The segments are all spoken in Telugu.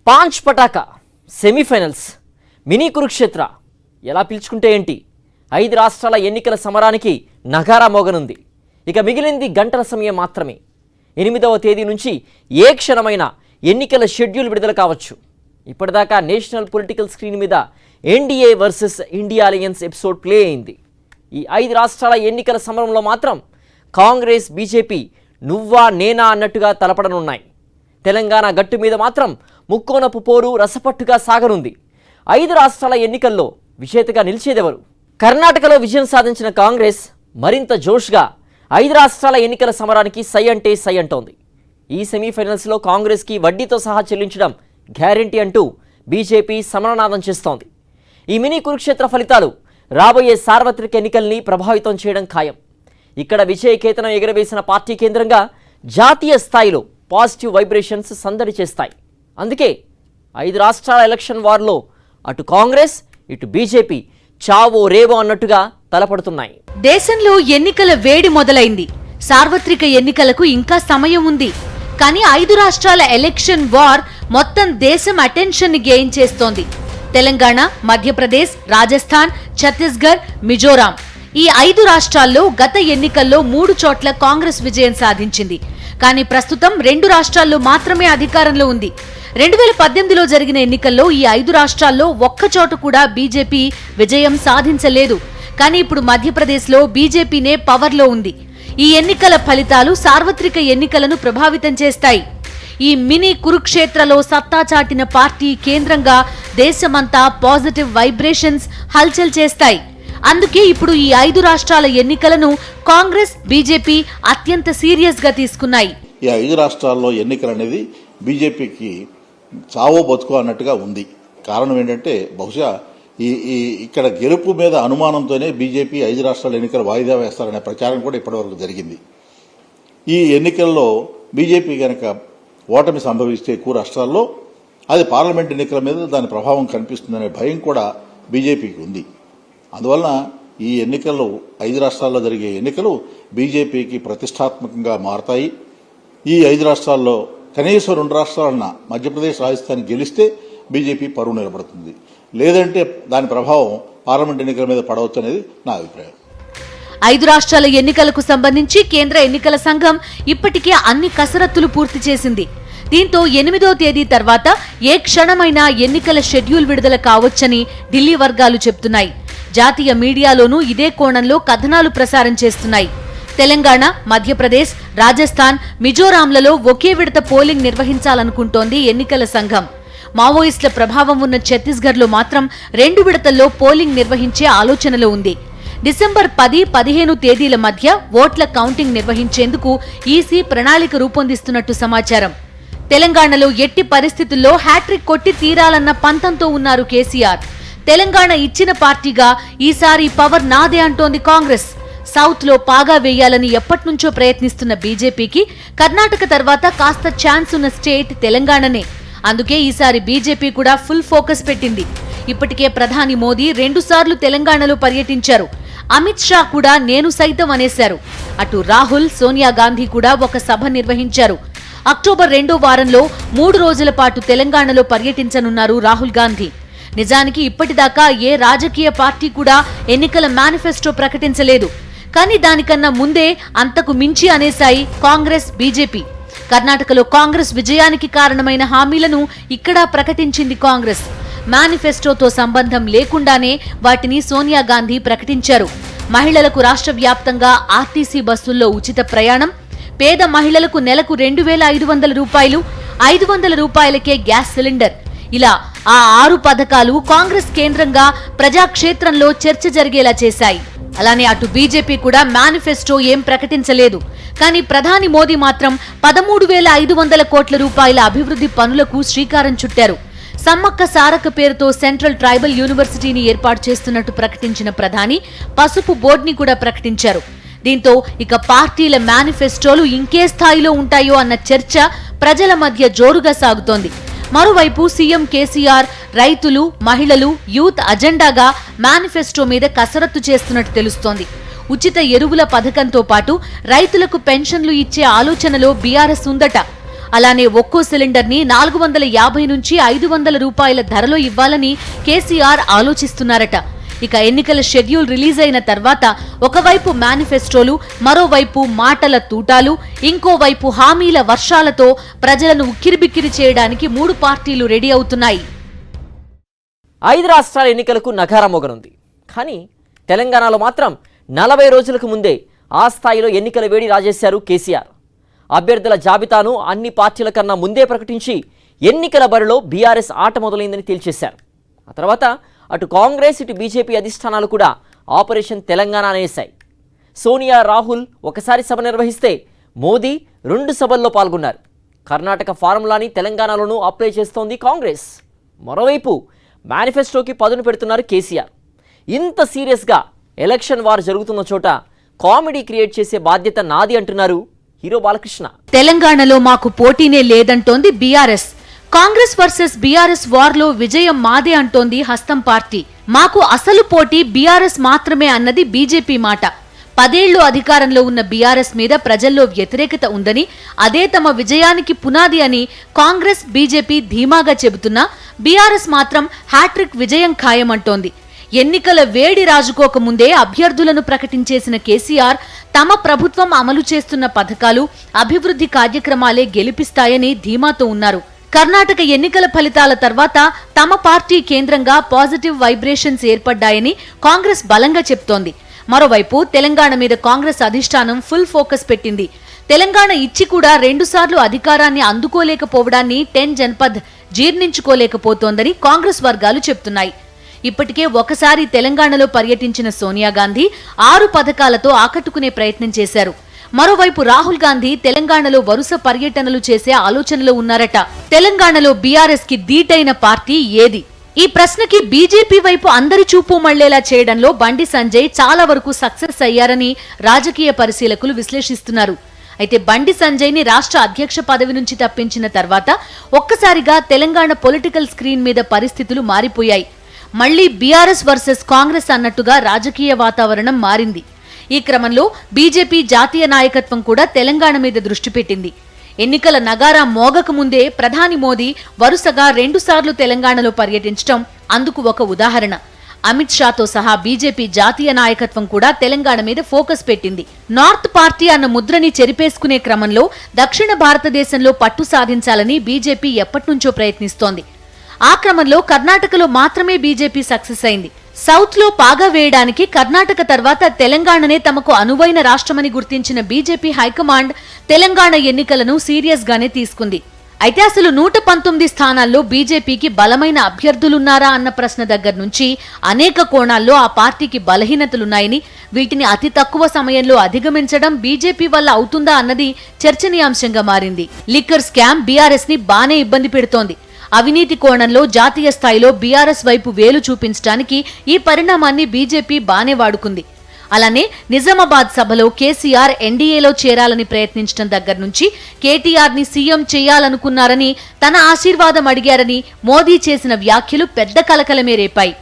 పాంచ్ పటాకా సెమీఫైనల్స్ మినీ కురుక్షేత్ర ఎలా పిలుచుకుంటే ఏంటి 5 రాష్ట్రాల ఎన్నికల సమరానికి నగారా మోగనుంది. ఇక మిగిలింది గంటల సమయం మాత్రమే. 8వ తేదీ నుంచి ఏ క్షణమైన ఎన్నికల షెడ్యూల్ విడుదల కావచ్చు. ఇప్పటిదాకా నేషనల్ పొలిటికల్ స్క్రీన్ మీద NDA versus India alliance episode play అయింది. ఈ 5 రాష్ట్రాల ఎన్నికల సమరంలో మాత్రం కాంగ్రెస్ బీజేపీ నువ్వా నేనా అన్నట్టుగా తలపడనున్నాయి. తెలంగాణ గట్టు మీద మాత్రం ముక్కోనపు పోరు రసపట్టుగా సాగనుంది. 5 రాష్ట్రాల ఎన్నికల్లో విజేతగా నిలిచేదెవరు? కర్ణాటకలో విజయం సాధించిన కాంగ్రెస్ మరింత జోష్గా 5 రాష్ట్రాల ఎన్నికల సమరానికి సై అంటే సై అంటోంది. ఈ సెమీఫైనల్స్లో కాంగ్రెస్కి వడ్డీతో సహా చెల్లించడం గ్యారంటీ అంటూ బీజేపీ సమరనాదం చేస్తోంది. ఈ మినీ కురుక్షేత్ర ఫలితాలు రాబోయే సార్వత్రిక ఎన్నికల్ని ప్రభావితం చేయడం ఖాయం. ఇక్కడ విజయకేతనం ఎగరవేసిన పార్టీ కేంద్రంగా జాతీయ స్థాయిలో పాజిటివ్ వైబ్రేషన్స్ సందడి చేస్తాయి. అందుకే 5 రాష్ట్రాల ఎలక్షన్ వార్లో అటు కాంగ్రెస్ ఇటు బీజేపీ చావో రేవో అన్నట్టుగా తలపడుతున్నాయి. దేశంలో ఎన్నికల వేడి మొదలైంది. సార్వత్రిక ఎన్నికలకు ఇంకా సమయం ఉంది. కానీ 5 రాష్ట్రాల ఎలక్షన్ వార్ మొత్తం దేశం అటెన్షన్ ని గెయిన్ చేస్తోంది. తెలంగాణ, మధ్యప్రదేశ్, రాజస్థాన్, ఛత్తీస్గఢ్, మిజోరాం ఈ 5 రాష్ట్రాల్లో గత ఎన్నికల్లో 3 చోట్ల కాంగ్రెస్ విజయం సాధించింది. కానీ ప్రస్తుతం 2 రాష్ట్రాల్లో మాత్రమే అధికారంలో ఉంది. 2018లో జరిగిన ఎన్నికల్లో ఈ 5 రాష్ట్రాల్లో ఒక్కచోట కూడా బీజేపీ విజయం సాధించలేదు. కానీ ఇప్పుడు మధ్యప్రదేశ్లో బీజేపీనే పవర్లో ఉంది. ఈ ఎన్నికల ఫలితాలు సార్వత్రిక ఎన్నికలను ప్రభావితం చేస్తాయి. ఈ మినీ కురుక్షేత్రలో సత్తా చాటిన పార్టీ కేంద్రంగా దేశమంతా పాజిటివ్ వైబ్రేషన్స్ హల్చల్ చేస్తాయి. అందుకే ఇప్పుడు ఈ 5 రాష్ట్రాల ఎన్నికలను కాంగ్రెస్, బీజేపీ అత్యంత సీరియస్ గా తీసుకున్నాయి. ఈ 5 రాష్ట్రాల్లో ఎన్నికలు అనేది బీజేపీకి చావో బతుకో అన్నట్టుగా ఉంది. కారణం ఏంటంటే బహుశా ఇక్కడ గెలుపు మీద అనుమానంతోనే బీజేపీ 5 రాష్ట్రాల ఎన్నికలు వాయిదా వేస్తారనే ప్రచారం కూడా ఇప్పటివరకు జరిగింది. ఈ ఎన్నికల్లో బీజేపీ కనుక ఓటమి సంభవిస్తే ఎక్కువ రాష్ట్రాల్లో అది పార్లమెంట్ ఎన్నికల మీద దాని ప్రభావం కనిపిస్తుందనే భయం కూడా బీజేపీకి ఉంది. అందువలన ఈ ఎన్నికల్లో 5 రాష్ట్రాల్లో జరిగే ఎన్నికలు బీజేపీకి ప్రతిష్టాత్మకంగా మారతాయి. ఈ 5 రాష్ట్రాల్లో కనీసం 2 రాష్ట్రాలన్న మధ్యప్రదేశ్, రాజస్థాన్ గెలిస్తే బీజేపీ పరువు నిలబడుతుంది. లేదంటే దాని ప్రభావం పార్లమెంట్ ఎన్నికల మీద పడవచ్చు అనేది నా అభిప్రాయం. 5 రాష్ట్రాల ఎన్నికలకు సంబంధించి కేంద్ర ఎన్నికల సంఘం ఇప్పటికే అన్ని కసరత్తులు పూర్తి చేసింది. దీంతో 8వ తేదీ తర్వాత ఏ క్షణమైనా ఎన్నికల షెడ్యూల్ విడుదల కావచ్చని ఢిల్లీ వర్గాలు చెప్తున్నాయి. జాతీయ మీడియాలోనూ ఇదే కోణంలో కథనాలు ప్రసారం చేస్తున్నాయి. తెలంగాణ, మధ్యప్రదేశ్, రాజస్థాన్, మిజోరాంలలో ఒకే విడత పోలింగ్ నిర్వహించాలనుకుంటోంది ఎన్నికల సంఘం. మావోయిస్టుల ప్రభావం ఉన్న ఛత్తీస్గఢ్లో మాత్రం 2 విడతల్లో పోలింగ్ నిర్వహించే ఆలోచనలో ఉంది. డిసెంబర్ 10, 15 తేదీల మధ్య ఓట్ల కౌంటింగ్ నిర్వహించేందుకు ఈసీ ప్రణాళిక రూపొందిస్తున్నట్టు సమాచారం. తెలంగాణలో ఎట్టి పరిస్థితుల్లో హ్యాట్రిక్ కొట్టి తీరాలన్న పంతంతో ఉన్నారు కేసీఆర్. తెలంగాణ ఇచ్చిన పార్టీగా ఈసారి పవర్ నాదే అంటోంది కాంగ్రెస్. సౌత్ లో పాగా వేయాలని ఎప్పటినుంచో ప్రయత్నిస్తున్న బీజేపీకి కర్ణాటక తర్వాత కాస్త ఛాన్స్ ఉన్న స్టేట్ తెలంగాణనే. అందుకే ఈసారి బీజేపీ కూడా ఫుల్ ఫోకస్ పెట్టింది. ఇప్పటికే ప్రధాని మోదీ 2 సార్లు తెలంగాణలో పర్యటించారు. అమిత్ షా కూడా నేను సైతం అనేశారు. అటు రాహుల్, సోనియా గాంధీ కూడా ఒక సభ నిర్వహించారు. అక్టోబర్ 2వ వారంలో 3 రోజుల పాటు తెలంగాణలో పర్యటించనున్నారు రాహుల్ గాంధీ. నిజానికి ఇప్పటిదాకా ఏ రాజకీయ పార్టీ కూడా ఎన్నికల మేనిఫెస్టో ప్రకటించలేదు. కానీ దానికన్నా ముందే అంతకు మించి అనేశాయి కాంగ్రెస్, బీజేపీ. కర్ణాటకలో కాంగ్రెస్ విజయానికి కారణమైన హామీలను ఇక్కడా ప్రకటించింది కాంగ్రెస్. మేనిఫెస్టోతో సంబంధం లేకుండానే వాటిని సోనియా గాంధీ ప్రకటించారు. మహిళలకు రాష్ట్ర వ్యాప్తంగా ఆర్టీసీ బస్సుల్లో ఉచిత ప్రయాణం, పేద మహిళలకు నెలకు 2,500 రూపాయలు, 500 రూపాయలకే గ్యాస్ సిలిండర్, ఇలా ఆ 6 పథకాలు కాంగ్రెస్ కేంద్రంగా ప్రజాక్షేత్రంలో చర్చ జరిగేలా చేశాయి. అలానే అటు బీజేపీ కూడా మేనిఫెస్టో ఏం ప్రకటించలేదు. కానీ ప్రధాని మోదీ మాత్రం 13,500 కోట్ల రూపాయల అభివృద్ధి పనులకు శ్రీకారం చుట్టారు. సమ్మక్క సారక్క పేరుతో సెంట్రల్ ట్రైబల్ యూనివర్సిటీని ఏర్పాటు చేస్తున్నట్టు ప్రకటించిన ప్రధాని పసుపు బోర్డుని కూడా ప్రకటించారు. దీంతో ఇక పార్టీల మేనిఫెస్టోలు ఇంకే స్థాయిలో ఉంటాయో అన్న చర్చ ప్రజల మధ్య జోరుగా సాగుతోంది. మరోవైపు సీఎం కేసీఆర్ రైతులు, మహిళలు, యూత్ అజెండాగా మేనిఫెస్టో మీద కసరత్తు చేస్తున్నట్టు తెలుస్తోంది. ఉచిత ఎరువుల పథకంతో పాటు రైతులకు పెన్షన్లు ఇచ్చే ఆలోచనలో బీఆర్ఎస్ ఉందట. అలానే ఒక్కో సిలిండర్ని 450 నుంచి 500 రూపాయల ధరలో ఇవ్వాలని కేసీఆర్ ఆలోచిస్తున్నారట. ఇక ఎన్నికల షెడ్యూల్ రిలీజ్ అయిన తర్వాత ఒకవైపు మేనిఫెస్టోలు, మరోవైపు మాటల తూటాలు, ఇంకోవైపు హామీల వర్షాలతో ప్రజలను ఉక్కిరిబిక్కిరి చేయడానికి 3 పార్టీలు రెడీ అవుతున్నాయి. 5 రాష్ట్రాల ఎన్నికలకు నగారా మోగనుంది. కానీ తెలంగాణలో మాత్రం 40 రోజులకు ముందే ఆ స్థాయిలో ఎన్నికల వేడి రాజేశారు కేసీఆర్. అభ్యర్థుల జాబితాను అన్ని పార్టీల కన్నా ముందే ప్రకటించి ఎన్నికల బరిలో బీఆర్ఎస్ ఆట మొదలైందని తేల్చేశారు. ఆ తర్వాత అటు కాంగ్రెస్ ఇటు బీజేపీ అధిష్టానాలు కూడా ఆపరేషన్ తెలంగాణ అనేశాయి. సోనియా, రాహుల్ ఒకసారి సభ నిర్వహిస్తే మోదీ 2 సభల్లో పాల్గొన్నారు. కర్ణాటక ఫార్ములాని తెలంగాణలోనూ అప్లై చేస్తోంది కాంగ్రెస్. మరోవైపు మేనిఫెస్టోకి పదును పెడుతున్నారు కేసీఆర్. ఇంత సీరియస్గా ఎలక్షన్ వార్ జరుగుతున్న చోట కామెడీ క్రియేట్ చేసే బాధ్యత నాది అంటున్నారు హీరో బాలకృష్ణ. తెలంగాణలో మాకు పోటీనే లేదంటోంది బీఆర్ఎస్. కాంగ్రెస్ వర్సెస్ బీఆర్ఎస్ వార్లో విజయం మాదే అంటోంది హస్తం పార్టీ. మాకు అసలు పోటీ బీఆర్ఎస్ మాత్రమే అన్నది బీజేపీ మాట. 10 ఏళ్లు అధికారంలో ఉన్న బీఆర్ఎస్ మీద ప్రజల్లో వ్యతిరేకత ఉందని, అదే తమ విజయానికి పునాది అని కాంగ్రెస్, బీజేపీ ధీమాగా చెబుతున్నా బీఆర్ఎస్ మాత్రం హ్యాట్రిక్ విజయం ఖాయమంటోంది. ఎన్నికల వేడి రాజుకోకముందే అభ్యర్థులను ప్రకటించేసిన కేసీఆర్ తమ ప్రభుత్వం అమలు చేస్తున్న పథకాలు, అభివృద్ధి కార్యక్రమాలే గెలిపిస్తాయని ధీమాతో ఉన్నారు. కర్ణాటక ఎన్నికల ఫలితాల తర్వాత తమ పార్టీ కేంద్రంగా పాజిటివ్ వైబ్రేషన్స్ ఏర్పడ్డాయని కాంగ్రెస్ బలంగా చెప్తోంది. మరోవైపు తెలంగాణ మీద కాంగ్రెస్ అధిష్టానం ఫుల్ ఫోకస్ పెట్టింది. తెలంగాణ ఇచ్చి కూడా 2 సార్లు అధికారాన్ని అందుకోలేకపోవడాన్ని 10 జన్పద్ జీర్ణించుకోలేకపోతోందని కాంగ్రెస్ వర్గాలు చెప్తున్నాయి. ఇప్పటికే ఒకసారి తెలంగాణలో పర్యటించిన సోనియా గాంధీ 6 పథకాలతో ఆకట్టుకునే ప్రయత్నం చేశారు. మరోవైపు రాహుల్ గాంధీ తెలంగాణలో వరుస పర్యటనలు చేసే ఆలోచనలో ఉన్నారట. తెలంగాణలో బీఆర్ఎస్ కి ధీటైన పార్టీ ఏది? ఈ ప్రశ్నకి బీజేపీ వైపు అందరి చూపు మళ్లేలా చేయడంలో బండి సంజయ్ చాలా వరకు సక్సెస్ అయ్యారని రాజకీయ పరిశీలకులు విశ్లేషిస్తున్నారు. అయితే బండి సంజయ్ ని రాష్ట్ర అధ్యక్ష పదవి నుంచి తప్పించిన తర్వాత ఒక్కసారిగా తెలంగాణ పొలిటికల్ స్క్రీన్ మీద పరిస్థితులు మారిపోయాయి. మళ్లీ బీఆర్ఎస్ వర్సెస్ కాంగ్రెస్ అన్నట్టుగా రాజకీయ వాతావరణం మారింది. ఈ క్రమంలో బీజేపీ జాతీయ నాయకత్వం కూడా తెలంగాణ మీద దృష్టి పెట్టింది. ఎన్నికల నగారా మోగక ముందే ప్రధాని మోదీ వరుసగా 2 సార్లు తెలంగాణలో పర్యటించడం అందుకు ఒక ఉదాహరణ. అమిత్ షాతో సహా బీజేపీ జాతీయ నాయకత్వం కూడా తెలంగాణ మీద ఫోకస్ పెట్టింది. నార్త్ పార్టీ అన్న ముద్రని చెరిపేసుకునే క్రమంలో దక్షిణ భారతదేశంలో పట్టు సాధించాలని బీజేపీ ఎప్పటినుంచో ప్రయత్నిస్తోంది. ఆ క్రమంలో కర్ణాటకలో మాత్రమే బీజేపీ సక్సెస్ అయింది. సౌత్ లో పాగా వేయడానికి కర్ణాటక తర్వాత తెలంగాణనే తమకు అనువైన రాష్ట్రమని గుర్తించిన బీజేపీ హైకమాండ్ తెలంగాణ ఎన్నికలను సీరియస్ గానే తీసుకుంది. అయితే అసలు 119 స్థానాల్లో బీజేపీకి బలమైన అభ్యర్థులున్నారా అన్న ప్రశ్న దగ్గర నుంచి అనేక కోణాల్లో ఆ పార్టీకి బలహీనతలున్నాయని, వీటిని అతి తక్కువ సమయంలో అధిగమించడం బీజేపీ వల్ల అవుతుందా అన్నది చర్చనీయాంశంగా మారింది. లిక్కర్ స్కామ్ బీఆర్ఎస్ ని బానే ఇబ్బంది పెడుతోంది. అవినీతి కోణంలో జాతీయ స్థాయిలో బీఆర్ఎస్ వైపు వేలు చూపించడానికి ఈ పరిణామాన్ని బీజేపీ బానే వాడుకుంది. అలానే నిజామాబాద్ సభలో కేసీఆర్ ఎన్డీఏలో చేరాలని ప్రయత్నించడం దగ్గర నుంచి కేటీఆర్ ని సీఎం చేయాలనుకున్నారని, తన ఆశీర్వాదం అడిగారని మోదీ చేసిన వ్యాఖ్యలు పెద్ద కలకలమే రేపాయి.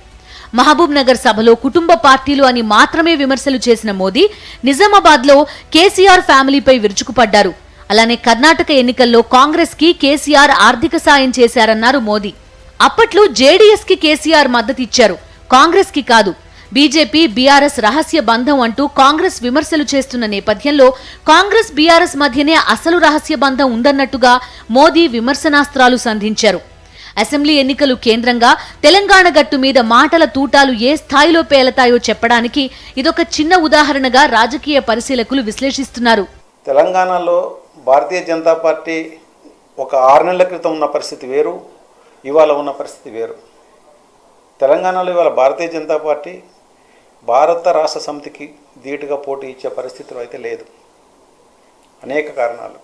మహబూబ్ నగర్ సభలో కుటుంబ పార్టీలు అని మాత్రమే విమర్శలు చేసిన మోదీ నిజామాబాద్ లో కేసీఆర్ ఫ్యామిలీపై విరుచుకుపడ్డారు. అలానే కర్ణాటక ఎన్నికల్లో కాంగ్రెస్ కి కేసీఆర్ ఆర్థిక సాయం చేశారన్నారు మోదీ. అప్పట్లో జేడీఎస్ కి కేసీఆర్ మద్దతిచ్చారు, కాంగ్రెస్ కి కాదు. బీజేపీ బీఆర్ఎస్ రహస్య బంధం అంటూ కాంగ్రెస్ విమర్శలు చేస్తున్న నేపథ్యంలో కాంగ్రెస్ బీఆర్ఎస్ మధ్యనే అసలు రహస్య బంధం ఉందన్నట్టుగా మోదీ విమర్శనాస్త్రాలు సంధించారు. అసెంబ్లీ ఎన్నికలు కేంద్రంగా తెలంగాణ గట్టు మీద మాటల తూటాలు ఏ స్థాయిలో పేలతాయో చెప్పడానికి ఇదొక చిన్న ఉదాహరణగా రాజకీయ పరిశీలకులు విశ్లేషిస్తున్నారు. తెలంగాణలో భారతీయ జనతా పార్టీ ఒక 6 నెలల క్రితం ఉన్న పరిస్థితి వేరు, ఇవాళ ఉన్న పరిస్థితి వేరు. తెలంగాణలో ఇవాళ భారతీయ జనతా పార్టీ భారత రాష్ట్ర సమితికి ధీటుగా పోటీ ఇచ్చే పరిస్థితులు అయితే లేదు. అనేక కారణాలు.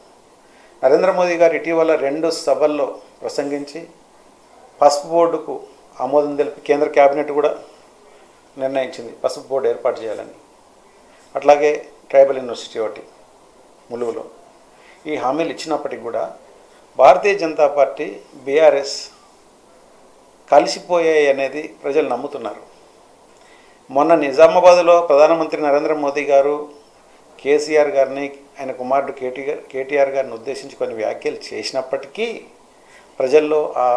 నరేంద్ర మోదీ గారు ఇటీవల 2 సభల్లో ప్రసంగించి పసుపు బోర్డుకు ఆమోదం తెలిపి కేంద్ర కేబినెట్ కూడా నిర్ణయించింది పసుపు బోర్డు ఏర్పాటు చేయాలని. అట్లాగే ట్రైబల్ యూనివర్సిటీ ఒకటి ములుగులో. ఈ హామీలు ఇచ్చినప్పటికీ కూడా భారతీయ జనతా పార్టీ బీఆర్ఎస్ కలిసిపోయాయి అనేది ప్రజలు నమ్ముతున్నారు. మొన్న నిజామాబాద్లో ప్రధానమంత్రి నరేంద్ర మోదీ గారు కేసీఆర్ గారిని ఆయన కుమారుడు కేటీఆర్ గారిని ఉద్దేశించి కొన్ని వ్యాఖ్యలు చేసినప్పటికీ ప్రజల్లో ఆ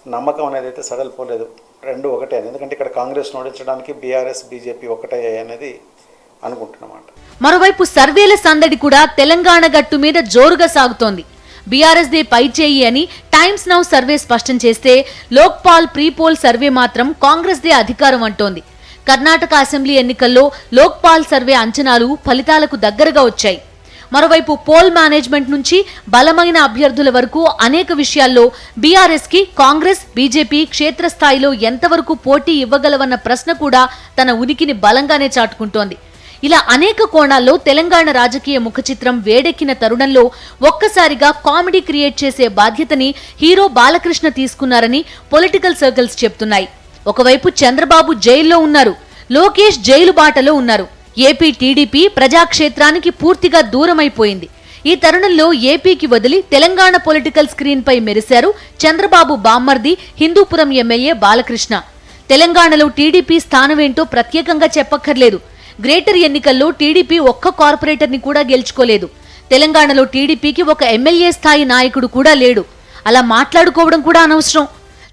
నమ్మకం అనేది అయితే సడలిపోలేదు. రెండు ఒకటే, ఎందుకంటే ఇక్కడ కాంగ్రెస్ ఓడించడానికి బీఆర్ఎస్ బీజేపీ ఒకటే అనేది అనుకుంటున్నమాట. మరోవైపు సర్వేల సందడి కూడా తెలంగాణ గట్టు మీద జోరుగా సాగుతోంది. బీఆర్ఎస్ దే పై చేయి అని టైమ్స్ నౌ సర్వే స్పష్టం చేస్తే, లోక్పాల్ ప్రీపోల్ సర్వే మాత్రం కాంగ్రెస్ దే అధికారం అంటోంది. కర్ణాటక అసెంబ్లీ ఎన్నికల్లో లోక్పాల్ సర్వే అంచనాలు ఫలితాలకు దగ్గరగా వచ్చాయి. మరోవైపు పోల్ మేనేజ్మెంట్ నుంచి బలమైన అభ్యర్థుల వరకు అనేక విషయాల్లో బీఆర్ఎస్ కి కాంగ్రెస్ బీజేపీ క్షేత్రస్థాయిలో ఎంతవరకు పోటీ ఇవ్వగలవన్న ప్రశ్న కూడా తన ఉనికిని బలంగానే చాటుకుంటోంది. ఇలా అనేక కోణాల్లో తెలంగాణ రాజకీయ ముఖచిత్రం వేడెక్కిన తరుణంలో ఒక్కసారిగా కామెడీ క్రియేట్ చేసే బాధ్యతని హీరో బాలకృష్ణ తీసుకున్నారని పొలిటికల్ సర్కిల్స్ చెప్తున్నాయి. ఒకవైపు చంద్రబాబు జైల్లో ఉన్నారు, లోకేష్ జైలు బాటలో ఉన్నారు. ఏపీ టీడీపీ ప్రజాక్షేత్రానికి పూర్తిగా దూరమైపోయింది. ఈ తరుణంలో ఏపీకి వదిలి తెలంగాణ పొలిటికల్ స్క్రీన్ పై మెరిశారు చంద్రబాబు బామ్మర్ది హిందూపురం ఎమ్మెల్యే బాలకృష్ణ. తెలంగాణలో టీడీపీ స్థానమేంటో ప్రత్యేకంగా చెప్పక్కర్లేదు. గ్రేటర్ ఎన్నికల్లో టీడీపీ ఒక్క కార్పొరేటర్ని కూడా గెలుచుకోలేదు. తెలంగాణలో టీడీపీకి ఒక ఎమ్మెల్యే స్థాయి నాయకుడు కూడా లేడు. అలా మాట్లాడుకోవడం కూడా అనవసరం.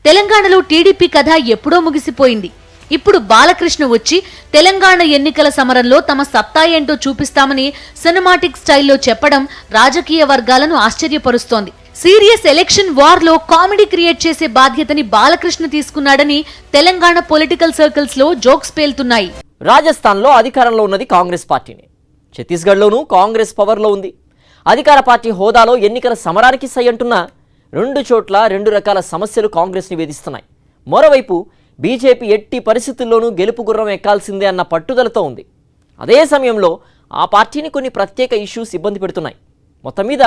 తెలంగాణలో టీడీపీ కథ ఎప్పుడో ముగిసిపోయింది. ఇప్పుడు బాలకృష్ణ వచ్చి తెలంగాణ ఎన్నికల సమరంలో తమ సత్తా ఏంటో చూపిస్తామని సినిమాటిక్ స్టైల్లో చెప్పడం రాజకీయ వర్గాలను ఆశ్చర్యపరుస్తోంది. సీరియస్ ఎలక్షన్ వార్ లో కామెడీ క్రియేట్ చేసే బాధ్యతని బాలకృష్ణ తీసుకున్నాడని తెలంగాణ పొలిటికల్ సర్కిల్స్ లో జోక్స్ పేలుతున్నాయి. రాజస్థాన్లో అధికారంలో ఉన్నది కాంగ్రెస్ పార్టీనే. ఛత్తీస్గఢ్లోనూ కాంగ్రెస్ పవర్లో ఉంది. అధికార పార్టీ హోదాలో ఎన్నికల సమరానికి సై అంటున్న రెండు చోట్ల రెండు రకాల సమస్యలు కాంగ్రెస్ని వేధిస్తున్నాయి. మరోవైపు బీజేపీ ఎట్టి పరిస్థితుల్లోనూ గెలుపు గుర్రం ఎక్కాల్సిందే అన్న పట్టుదలతో ఉంది. అదే సమయంలో ఆ పార్టీని కొన్ని ప్రత్యేక ఇష్యూస్ ఇబ్బంది పెడుతున్నాయి. మొత్తం మీద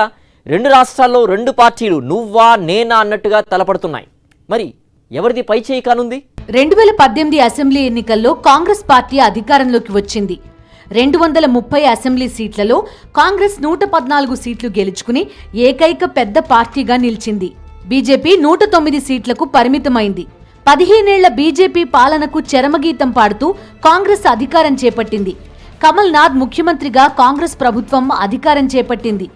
రెండు రాష్ట్రాల్లో రెండు పార్టీలు నువ్వా నేనా అన్నట్టుగా తలపడుతున్నాయి. మరి ఎవరిది పై చేయి కానుంది? 2018 అసెంబ్లీ ఎన్నికల్లో కాంగ్రెస్ పార్టీ అధికారంలోకి వచ్చింది. 230 అసెంబ్లీ సీట్లలో కాంగ్రెస్ 114 సీట్లు గెలుచుకుని ఏకైక పెద్ద పార్టీగా నిలిచింది. బీజేపీ 109 సీట్లకు పరిమితమైంది. 15 ఏళ్ల బీజేపీ పాలనకు చరమగీతం పాడుతూ కాంగ్రెస్ అధికారం చేపట్టింది. కమల్నాథ్ ముఖ్యమంత్రిగా కాంగ్రెస్ ప్రభుత్వం అధికారం చేపట్టింది.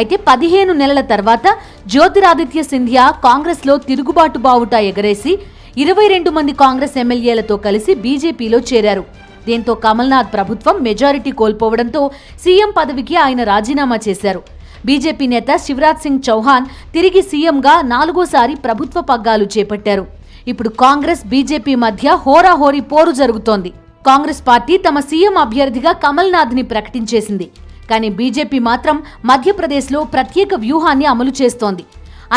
అయితే 15 నెలల తర్వాత జ్యోతిరాదిత్య సింధియా కాంగ్రెస్లో తిరుగుబాటు బావుటా ఎగరేసి 22 మంది కాంగ్రెస్ ఎమ్మెల్యేలతో కలిసి బీజేపీలో చేరారు. దీంతో కమల్నాథ్ ప్రభుత్వం మెజారిటీ కోల్పోవడంతో సీఎం పదవికి ఆయన రాజీనామా చేశారు. బీజేపీ నేత శివరాజ్ సింగ్ చౌహాన్ తిరిగి సీఎంగా 4వసారి ప్రభుత్వ పగ్గాలు చేపట్టారు. ఇప్పుడు కాంగ్రెస్ బీజేపీ మధ్య హోరాహోరీ పోరు జరుగుతోంది. కాంగ్రెస్ పార్టీ తమ సీఎం అభ్యర్థిగా కమల్నాథ్ని ప్రకటించేసింది. కానీ బీజేపీ మాత్రం మధ్యప్రదేశ్లో ప్రత్యేక వ్యూహాన్ని అమలు చేస్తోంది.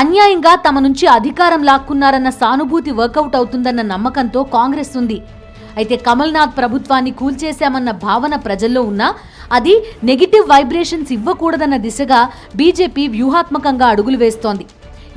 అన్యాయంగా తమ నుంచి అధికారం లాక్కున్నారన్న సానుభూతి వర్కౌట్ అవుతుందన్న నమ్మకంతో కాంగ్రెస్ ఉంది. అయితే కమల్నాథ్ ప్రభుత్వాన్ని కూల్చేశామన్న భావన ప్రజల్లో ఉన్నా అది నెగిటివ్ వైబ్రేషన్స్ ఇవ్వకూడదన్న దిశగా బీజేపీ వ్యూహాత్మకంగా అడుగులు వేస్తోంది.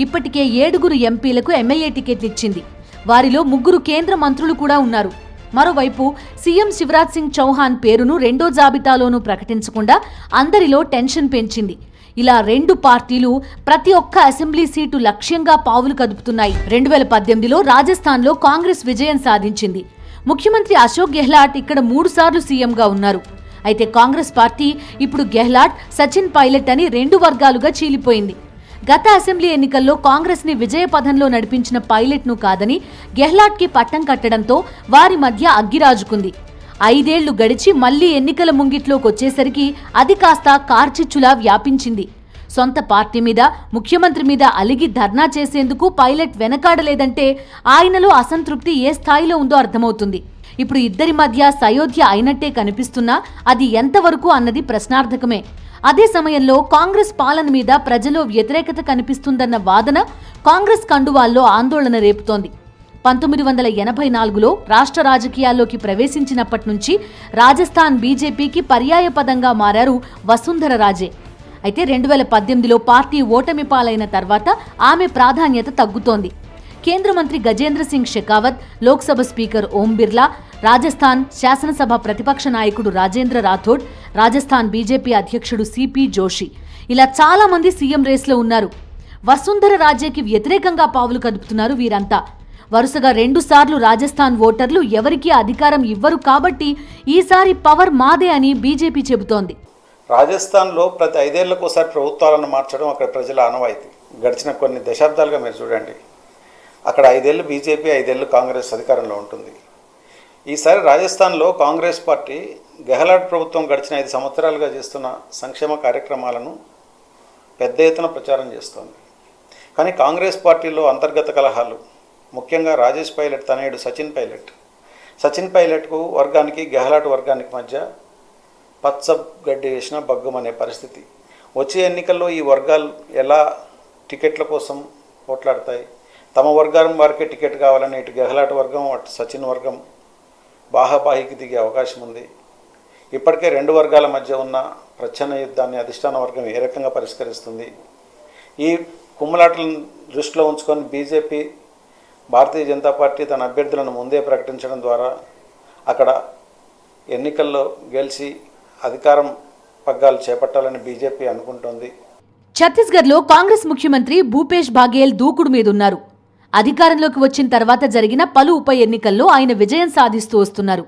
ఇప్పటికే 7 ఎంపీలకు ఎమ్మెల్యే టికెట్లు ఇచ్చింది. వారిలో 3 కేంద్ర మంత్రులు కూడా ఉన్నారు. మరోవైపు సీఎం శివరాజ్ సింగ్ చౌహాన్ పేరును 2వ జాబితాలోనూ ప్రకటించకుండా అందరిలో టెన్షన్ పెంచింది. ఇలా రెండు పార్టీలు ప్రతి ఒక్క అసెంబ్లీ సీటు లక్ష్యంగా పావులు కదుపుతున్నాయి. 2018లో రాజస్థాన్లో కాంగ్రెస్ విజయం సాధించింది. ముఖ్యమంత్రి అశోక్ గెహ్లాట్ ఇక్కడ 3 సార్లు సీఎంగా ఉన్నారు. అయితే కాంగ్రెస్ పార్టీ ఇప్పుడు గెహ్లాట్, సచిన్ పైలట్ అని 2 వర్గాలుగా చీలిపోయింది. గత అసెంబ్లీ ఎన్నికల్లో కాంగ్రెస్ ని విజయ పథంలో నడిపించిన పైలట్ ను కాదని గెహ్లాట్ కి పట్టం కట్టడంతో వారి మధ్య అగ్గిరాజుకుంది. 5 ఏళ్లు గడిచి మళ్లీ ఎన్నికల ముంగిట్లోకి వచ్చేసరికి అది కాస్త కార్చిచ్చులా వ్యాపించింది. సొంత పార్టీ మీద, ముఖ్యమంత్రి మీద అలిగి ధర్నా చేసేందుకు పైలట్ వెనకాడలేదంటే ఆయనలో అసంతృప్తి ఏ స్థాయిలో ఉందో అర్థమవుతుంది. ఇప్పుడు ఇద్దరి మధ్య సయోధ్య అయినట్టే కనిపిస్తున్నా అది ఎంతవరకు అన్నది ప్రశ్నార్థకమే. అదే సమయంలో కాంగ్రెస్ పాలన మీద ప్రజల్లో వ్యతిరేకత కనిపిస్తుందన్న వాదన కాంగ్రెస్ కండువాల్లో ఆందోళన రేపుతోంది. 1984లో రాష్ట్ర రాజకీయాల్లోకి ప్రవేశించినప్పటి నుంచి రాజస్థాన్ బీజేపీకి పర్యాయపదంగా మారారు వసుంధర రాజే. అయితే 2018లో పార్టీ ఓటమి పాలైన తర్వాత ఆమె ప్రాధాన్యత తగ్గుతోంది. కేంద్ర మంత్రి గజేంద్ర సింగ్ షెకావత్, లోక్సభ స్పీకర్ ఓం బిర్లా, రాజస్థాన్ శాసనసభ ప్రతిపక్ష నాయకుడు రాజేంద్ర రాథోడ్, రాజస్థాన్ బీజేపీ అధ్యక్షుడు సిపి జోషి ఇలా చాలా మంది సీఎం రేస్లో ఉన్నారు. వసుంధర రాజేకి వ్యతిరేకంగా పావులు కదుపుతున్నారు వీరంతా. వరుసగా 2 సార్లు రాజస్థాన్ ఓటర్లు ఎవరికీ అధికారం ఇవ్వరు కాబట్టి ఈసారి పవర్ మాదే అని బీజేపీ చెబుతోంది. రాజస్థాన్లో ప్రతి 5 ఏళ్లకు ఒకసారి ప్రభుత్వాలను మార్చడం అక్కడ ప్రజల ఆనవాయితీ. గడిచిన కొన్ని దశాబ్దాలుగా మీరు చూడండి, అక్కడ 5 ఏళ్ళు బీజేపీ, 5 ఏళ్ళు కాంగ్రెస్ అధికారంలో ఉంటుంది. ఈసారి రాజస్థాన్లో కాంగ్రెస్ పార్టీ గెహ్లాట్ ప్రభుత్వం గడిచిన 5 సంవత్సరాలుగా చేస్తున్న సంక్షేమ కార్యక్రమాలను పెద్ద ఎత్తున ప్రచారం చేస్తోంది. కానీ కాంగ్రెస్ పార్టీలో అంతర్గత కలహాలు, ముఖ్యంగా రాజేష్ పైలట్ తనయుడు సచిన్ పైలట్కు వర్గానికి గెహ్లాట్ వర్గానికి మధ్య పచ్చ గడ్డి వేసిన బగ్గమనే పరిస్థితి. వచ్చే ఎన్నికల్లో ఈ వర్గాలు ఎలా టికెట్ల కోసం పోట్లాడతాయి? తమ వర్గం వారికే టికెట్ కావాలని ఇటు గెహ్లాట్ వర్గం, అటు సచిన్ వర్గం బాహాబాహికి దిగే అవకాశం ఉంది. ఇప్పటికే 2 వర్గాల మధ్య ఉన్న ప్రచ్ఛన్న యుద్ధాన్ని అధిష్టాన వర్గం ఏ రకంగా పరిష్కరిస్తుంది? ఈ కుమ్ములాటలను దృష్టిలో ఉంచుకొని బీజేపీ, భారతీయ జనతా పార్టీ తన అభ్యర్థులను ముందే ప్రకటించడం ద్వారా అక్కడ ఎన్నికల్లో గెలిచి అధికారం పగ్గాలు చేపట్టాలని బీజేపీ అనుకుంటోంది. ఛత్తీస్గఢ్లో కాంగ్రెస్ ముఖ్యమంత్రి భూపేష్ బాఘేల్ దూకుడు మీదున్నారు. అధికారంలోకి వచ్చిన తర్వాత జరిగిన పలు ఉప ఎన్నికల్లో ఆయన విజయం సాధిస్తూ వస్తున్నారు.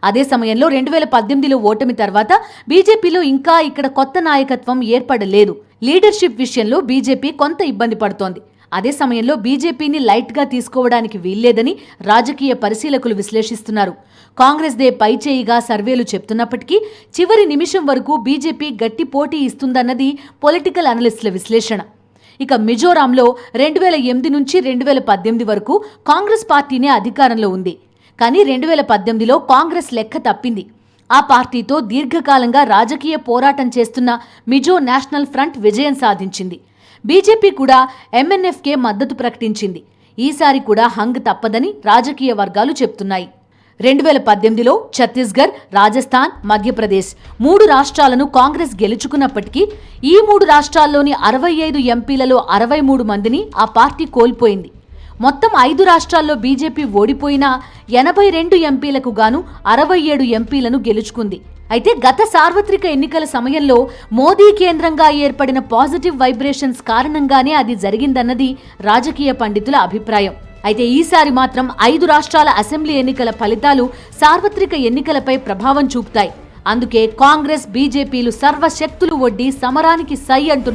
అదే సమయంలో 2018లో ఓటమి తర్వాత బీజేపీలో ఇంకా ఇక్కడ కొత్త నాయకత్వం ఏర్పడలేదు. లీడర్షిప్ విషయంలో బీజేపీ కొంత ఇబ్బంది పడుతోంది. అదే సమయంలో బీజేపీని లైట్గా తీసుకోవడానికి వీల్లేదని రాజకీయ పరిశీలకులు విశ్లేషిస్తున్నారు. కాంగ్రెస్ దే పైచేయిగా సర్వేలు చెప్తున్నప్పటికీ చివరి నిమిషం వరకు బీజేపీ గట్టి పోటీ ఇస్తుందన్నది పొలిటికల్ అనలిస్టుల విశ్లేషణ. ఇక మిజోరాంలో 2008 నుంచి 2018 వరకు కాంగ్రెస్ పార్టీనే అధికారంలో ఉంది. కానీ 2018లో కాంగ్రెస్ లెక్క తప్పింది. ఆ పార్టీతో దీర్ఘకాలంగా రాజకీయ పోరాటం చేస్తున్న మిజో నేషనల్ ఫ్రంట్ విజయం సాధించింది. బీజేపీ కూడా ఎంఎన్ఎఫ్కే మద్దతు ప్రకటించింది. ఈసారి కూడా హంగ్ తప్పదని రాజకీయ వర్గాలు చెప్తున్నాయి. 2018లో ఛత్తీస్గఢ్, రాజస్థాన్, మధ్యప్రదేశ్ 3 రాష్ట్రాలను కాంగ్రెస్ గెలుచుకున్నప్పటికీ ఈ 3 రాష్ట్రాల్లోని 65 ఎంపీలలో 63 మందిని ఆ పార్టీ కోల్పోయింది. మొత్తం 5 రాష్ట్రాల్లో బీజేపీ ఓడిపోయినా 82 ఎంపీలకు గాను 67 ఎంపీలను గెలుచుకుంది. అయితే గత సార్వత్రిక ఎన్నికల సమయంలో మోదీ కేంద్రంగా ఏర్పడిన పాజిటివ్ వైబ్రేషన్స్ కారణంగానే అది జరిగిందన్నది రాజకీయ పండితుల అభిప్రాయం. అయితే ఈసారి మాత్రం 5 రాష్ట్రాల అసెంబ్లీ ఎన్నికల ఫలితాలు సార్వత్రిక ఎన్నికలపై ప్రభావం చూపుతాయి. అందుకే కాంగ్రెస్, బీజేపీలు సర్వశక్తులు ఒడ్డి సమరానికి సై అంటున్నారు.